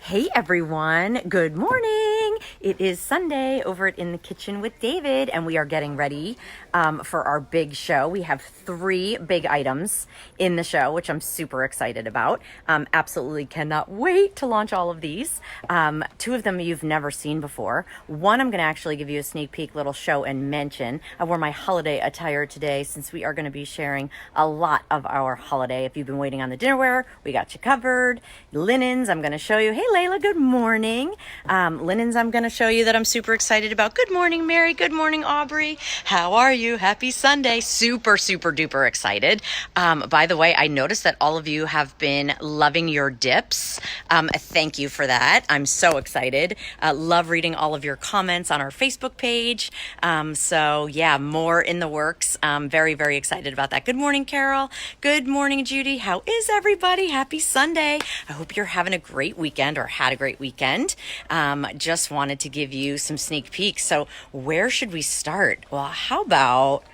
Hey everyone, good morning. It is Sunday over at In the Kithcen with David, and we are getting ready for our big show. We have 3 big items in the show, which I'm super excited about. Absolutely cannot wait to launch all of these. 2 of them you've never seen before. One, I'm going to actually give you a sneak peek little show and mention. I wore my holiday attire today since we are going to be sharing a lot of our holiday. If you've been waiting on the dinnerware, we got you covered. Linens, I'm going to show you. Hey Layla, good morning. Linens, I'm going to show you that I'm super excited about. Good morning, Mary. Good morning, Aubrey. How are you? Happy Sunday. Super, super duper excited. By the way, I noticed that all of you have been loving your dips. Thank you for that. I'm so excited. Love reading all of your comments on our Facebook page. So yeah, more in the works. Very, very excited about that. Good morning, Carol. Good morning, Judy. How is everybody? Happy Sunday. I hope you're having a great weekend or had a great weekend. Just wanted to give you some sneak peeks. So where should we start? Well, how about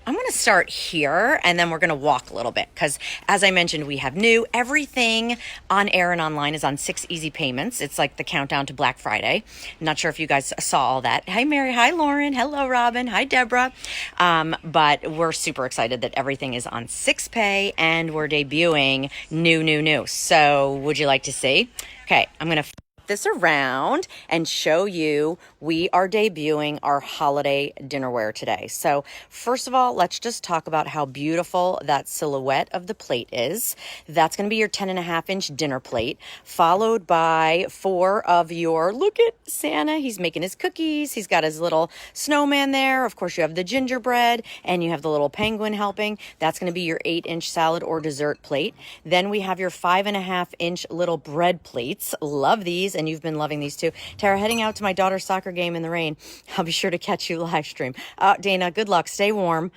I'm going to start here and then we're going to walk a little bit because as I mentioned, we have new everything on air and online is on 6 easy payments. It's like the countdown to Black Friday. Not sure if you guys saw all that. Hi, Mary. Hi, Lauren. Hello, Robin. Hi, Deborah. But we're super excited that everything is on 6 pay and we're debuting new. So would you like to see? Okay, I'm going to flip this around and show you we are debuting our holiday dinnerware today. So first of all, let's just talk about how beautiful that silhouette of the plate is. That's going to be your 10.5-inch dinner plate, followed by 4 of your, look at Santa, he's making his cookies, he's got his little snowman there. Of course, you have the gingerbread and you have the little penguin helping. That's going to be your 8-inch salad or dessert plate. Then we have your 5.5-inch little bread plates. Love these, and you've been loving these too. Tara, heading out to my daughter's soccer game in the rain. I'll be sure to catch you live stream. Dana, good luck. Stay warm.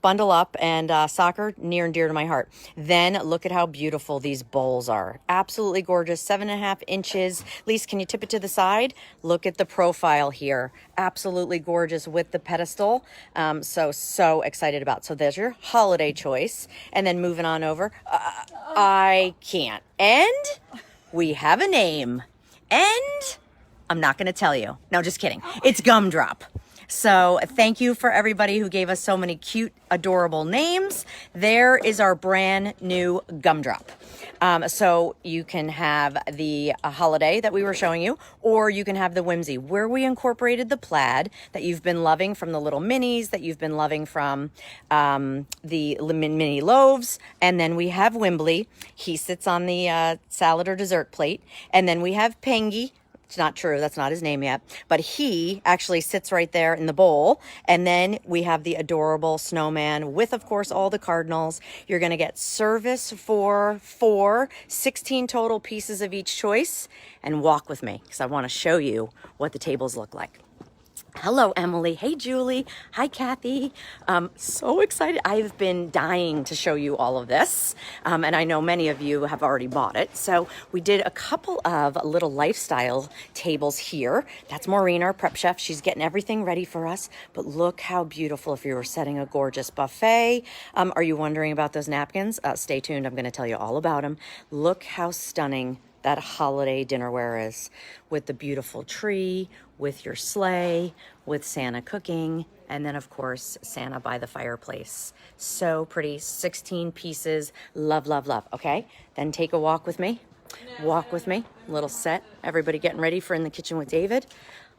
Bundle up, and soccer, near and dear to my heart. Then look at how beautiful these bowls are. Absolutely gorgeous. 7.5 inches. Lise, can you tip it to the side? Look at the profile here. Absolutely gorgeous with the pedestal. So excited about. So there's your holiday choice. And then moving on over. I can't. And we have a name. And I'm not going to tell you. No, just kidding. It's Gumdrop. So thank you for everybody who gave us so many cute, adorable names. There is our brand new Gumdrop. So you can have the holiday that we were showing you, or you can have the whimsy, where we incorporated the plaid that you've been loving from the little minis, that you've been loving from the mini loaves. And then we have Wimbley. He sits on the salad or dessert plate. And then we have Pengy. It's not true. That's not his name yet. But he actually sits right there in the bowl. And then we have the adorable snowman with, of course, all the cardinals. You're going to get service for 16 total pieces of each choice. And walk with me because I want to show you what the tables look like. Hello, Emily. Hey, Julie. Hi, Kathy. So excited. I've been dying to show you all of this. And I know many of you have already bought it. So we did a couple of little lifestyle tables here. That's Maureen, our prep chef. She's getting everything ready for us. But look how beautiful if you were setting a gorgeous buffet. Are you wondering about those napkins? Stay tuned. I'm going to tell you all about them. Look how stunning that holiday dinnerware is, with the beautiful tree, with your sleigh, with Santa cooking, and then of course Santa by the fireplace. So pretty. 16 pieces. Love. Okay, then take a walk with me. Walk with me. Little set. Everybody getting ready for In the Kithcen with David.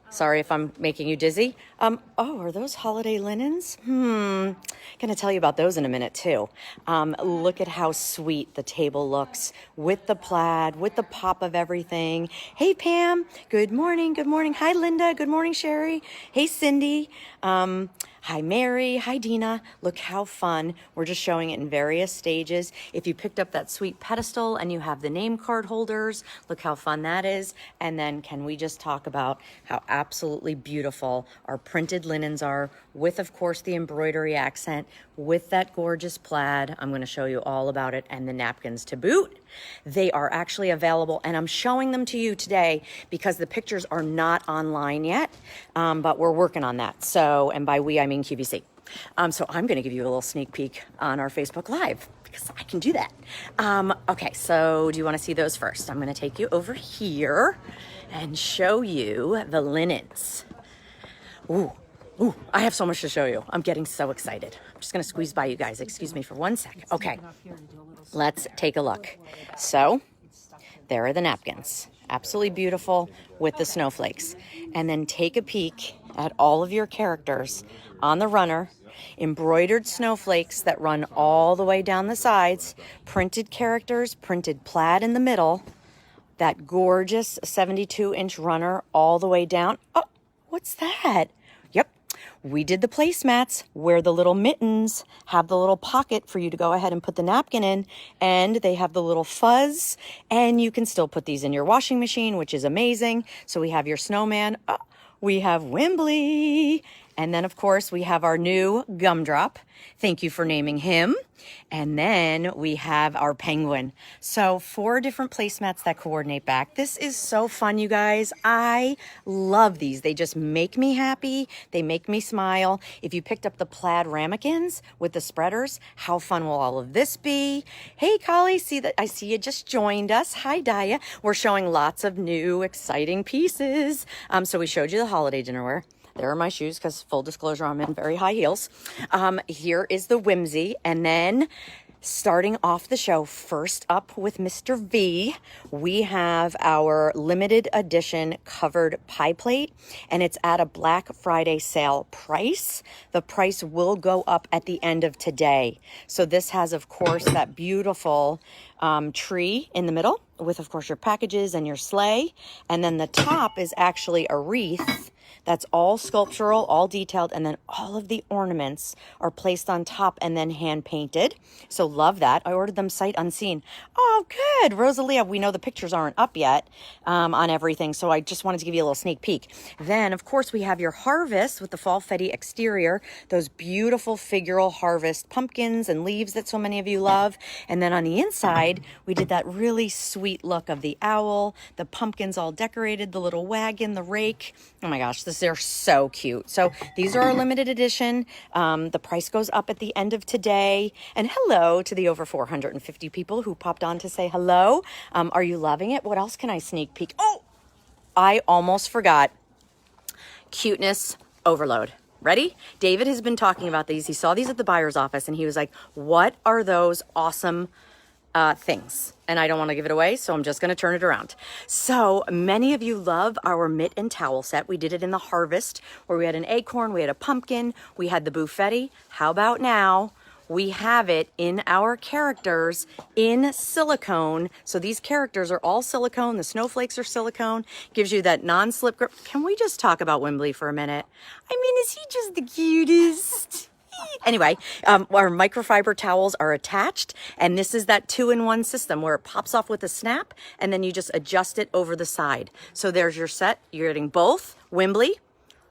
Sorry if I'm making you dizzy. Are those holiday linens? Gonna tell you about those in a minute too. Look at how sweet the table looks with the plaid, with the pop of everything. Hey Pam, good morning. Hi Linda, good morning Sherry. Hey Cindy. Hi, Mary. Hi, Dina. Look how fun. We're just showing it in various stages. If you picked up that sweet pedestal and you have the name card holders, look how fun that is. And then can we just talk about how absolutely beautiful our printed linens are with, of course, the embroidery accent, with that gorgeous plaid. I'm going to show you all about it, and the napkins to boot. They are actually available, and I'm showing them to you today because the pictures are not online yet, but we're working on that. So, and by we, I mean QVC. So I'm going to give you a little sneak peek on our Facebook Live because I can do that. Okay, so do you want to see those first? I'm going to take you over here and show you the linens. Ooh, I have so much to show you. I'm getting so excited. I'm just going to squeeze by you guys. Excuse me for 1 sec. Okay, let's take a look. So there are the napkins. Absolutely beautiful with the snowflakes. And then take a peek at all of your characters on the runner. Embroidered snowflakes that run all the way down the sides. Printed characters, printed plaid in the middle. That gorgeous 72-inch runner all the way down. Oh, what's that? Yep, we did the placemats where the little mittens have the little pocket for you to go ahead and put the napkin in, and they have the little fuzz, and you can still put these in your washing machine, which is amazing. So we have your snowman. Oh, we have Wimbley. And then, of course, we have our new gumdrop. Thank you for naming him. And then we have our penguin. So 4 different placemats that coordinate back. This is so fun, you guys. I love these. They just make me happy. They make me smile. If you picked up the plaid ramekins with the spreaders, how fun will all of this be? Hey, Collie, I see you just joined us. Hi, Daya. We're showing lots of new, exciting pieces. So we showed you the holiday dinnerware. There are my shoes because, full disclosure, I'm in very high heels. Here is the Whimsy. And then starting off the show, first up with Mr. V, we have our limited edition covered pie plate. And it's at a Black Friday sale price. The price will go up at the end of today. So this has, of course, that beautiful tree in the middle with, of course, your packages and your sleigh. And then the top is actually a wreath. That's all sculptural, all detailed, and then all of the ornaments are placed on top and then hand painted. So love that. I ordered them sight unseen. Oh, good. Rosalia, we know the pictures aren't up yet on everything, so I just wanted to give you a little sneak peek. Then, of course, we have your harvest with the fall fetty exterior, those beautiful figural harvest pumpkins and leaves that so many of you love. And then on the inside, we did that really sweet look of the owl, the pumpkins all decorated, the little wagon, the rake. Oh my gosh, they're so cute. So these are our limited edition. The price goes up at the end of today. And hello to the over 450 people who popped on to say hello. Are you loving it? What else can I sneak peek? Oh, I almost forgot. Cuteness overload. Ready? David has been talking about these. He saw these at the buyer's office and he was like, what are those awesome things? And I don't want to give it away, so I'm just going to turn it around. So many of you love our mitt and towel set. We did it in the harvest where we had an acorn, we had a pumpkin, we had the buffetti. How about now? We have it in our characters in silicone. So these characters are all silicone. The snowflakes are silicone. Gives you that non-slip grip. Can we just talk about Wimbley for a minute? I mean, is he just the cutest? Anyway, our microfiber towels are attached, and this is that 2-in-1 system where it pops off with a snap, and then you just adjust it over the side. So there's your set. You're getting both Wimbley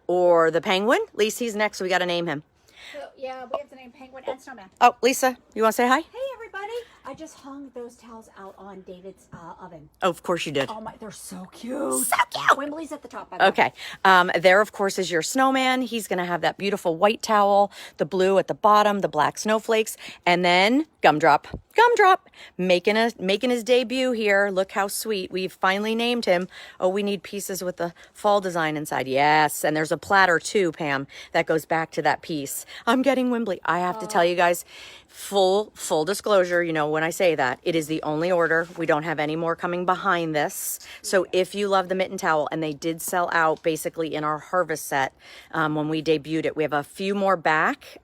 or the penguin. Lacey's next, so we got to name him. So, yeah, we have to name penguin and snowman. Oh, Lisa, you want to say hi? Hey, everybody. I just hung those towels out on David's oven. Oh, of course you did. Oh, my, they're so cute. So cute. Wimbley's at the top, by the way. Okay. There, of course, is your snowman. He's going to have that beautiful white towel, the blue at the bottom, the black snowflakes, and then Gumdrop. Gumdrop making his debut here. Look how sweet. We've finally named him. Oh, we need pieces with the fall design inside. Yes, and there's a platter too, Pam, that goes back to that piece. I'm getting Wimbley. I have to tell you guys, full disclosure, you know, when I say that, it is the only order. We don't have any more coming behind this. So if you love the mitten towel, and they did sell out basically in our harvest set when we debuted it, we have a few more back.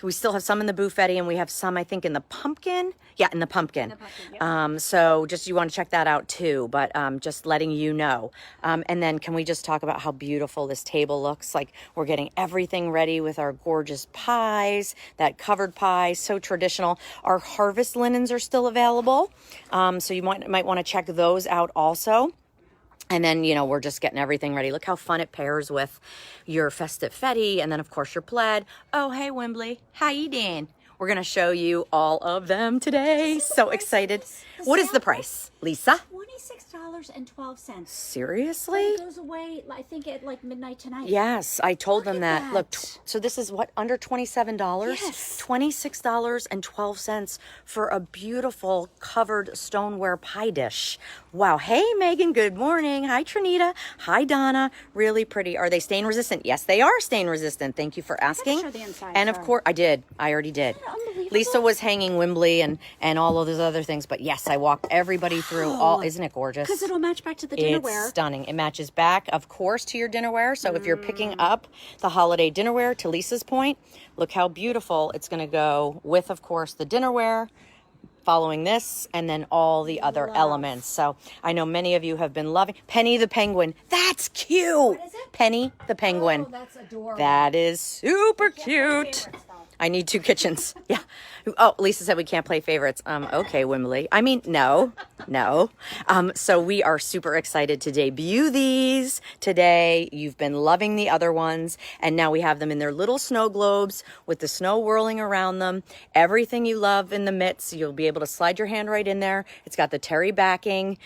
We still have some in the buffetti, and we have some, I think, in the pumpkin. Yeah, in the pumpkin. Yeah. So just you want to check that out too, but just letting you know. And then can we just talk about how beautiful this table looks? Like we're getting everything ready with our gorgeous pies, that covered pie, so traditional. Our harvest linens are still available. So you might want to check those out also. And then, you know, we're just getting everything ready. Look how fun it pairs with your festive fetty. And then, of course, your plaid. Oh, hey, Wimbley. How you doing? We're going to show you all of them today. So excited. What is the price? Lisa? $26.12. Seriously? It goes away, I think, at like midnight tonight. Yes, I told them Look that. at Look, that. so this is what, under $27? Yes. $26.12 for a beautiful covered stoneware pie dish. Wow. Hey, Megan, good morning. Hi, Trinita. Hi, Donna. Really pretty. Are they stain resistant? Yes, they are stain resistant. Thank you for asking. show the inside, And of sorry. course, I did. I already did. Isn't that unbelievable? Lisa was hanging Wembley and all of those other things, but yes, I walked everybody through all. Isn't it gorgeous? Because it'll match back to the It's dinnerware. stunning. It matches back, of course, to your dinnerware. So if you're picking up the holiday dinnerware, to Lisa's point, look how beautiful it's going to go with, of course, the dinnerware, following this, and then all the other elements. So I know many of you have been loving Penny the Penguin. That's cute. What is it? Penny the Penguin. Oh, that's adorable. That is super Play cute. favorites, though. I need 2 kitchens. Yeah. Oh, Lisa said we can't play favorites. Okay, Wimberly. I mean, no. So we are super excited to debut these today. You've been loving the other ones, and now we have them in their little snow globes with the snow whirling around them. Everything you love in the mitts. You'll be able to slide your hand right in there. It's got the terry backing.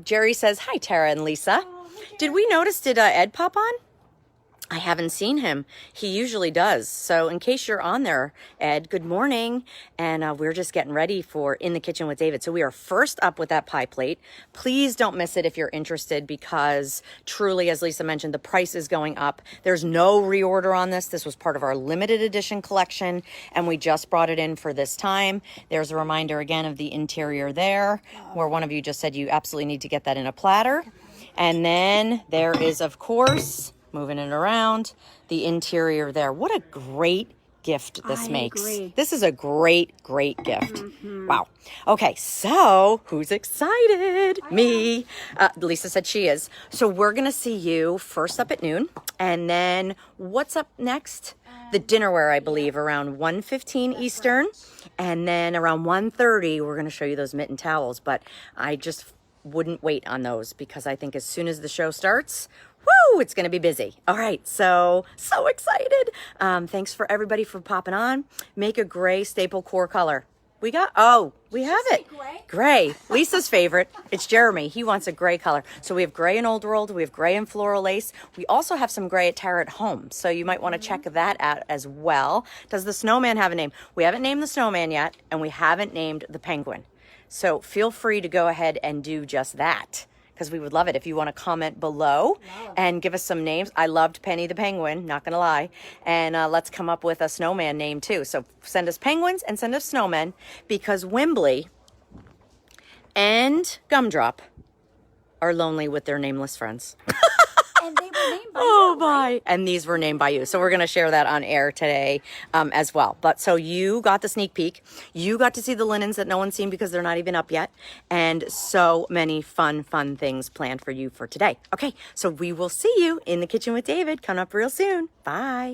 Jerry says, hi, Tara and Lisa. Did we notice, did Ed pop on? I haven't seen him. He usually does. So in case you're on there, Ed, good morning. And we're just getting ready for In the Kitchen with David. So we are first up with that pie plate. Please don't miss it if you're interested, because truly, as Lisa mentioned, the price is going up. There's no reorder on this. This was part of our limited edition collection, and we just brought it in for this time. There's a reminder again of the interior there, where one of you just said you absolutely need to get that in a platter. And then there is, of course, moving it around, the interior there. What a great gift this makes. Agree. This is a great gift. Wow. Okay, so who's excited? Me. Lisa said she is. So we're going to see you first up at noon. And then what's up next? The dinnerware, I believe, around 1:15 Eastern. And then around 1:30, we're going to show you those mitten towels. But I just wouldn't wait on those, because I think as soon as the show starts, woo, it's going to be busy. All right, so excited. Thanks for everybody for popping on. Make a gray staple core color. We have it. Gray. Lisa's favorite. It's Jeremy. He wants a gray color. So we have gray in Old World. We have gray in Floral Lace. We also have some gray at Tara at Home. So you might want to check that out as well. Does the snowman have a name? We haven't named the snowman yet, and we haven't named the penguin. So feel free to go ahead and do just that, because we would love it if you want to comment below and give us some names. I loved Penny the Penguin, not going to lie. And let's come up with a snowman name too. So send us penguins and send us snowmen, because Wembley and Gumdrop are lonely with their nameless friends. And they were named by Oh, you, bye. right? And these were named by you. So we're going to share that on air today as well. But so you got the sneak peek. You got to see the linens that no one's seen because they're not even up yet. And so many fun things planned for you for today. Okay, so we will see you in the kitchen with David. Coming up real soon. Bye.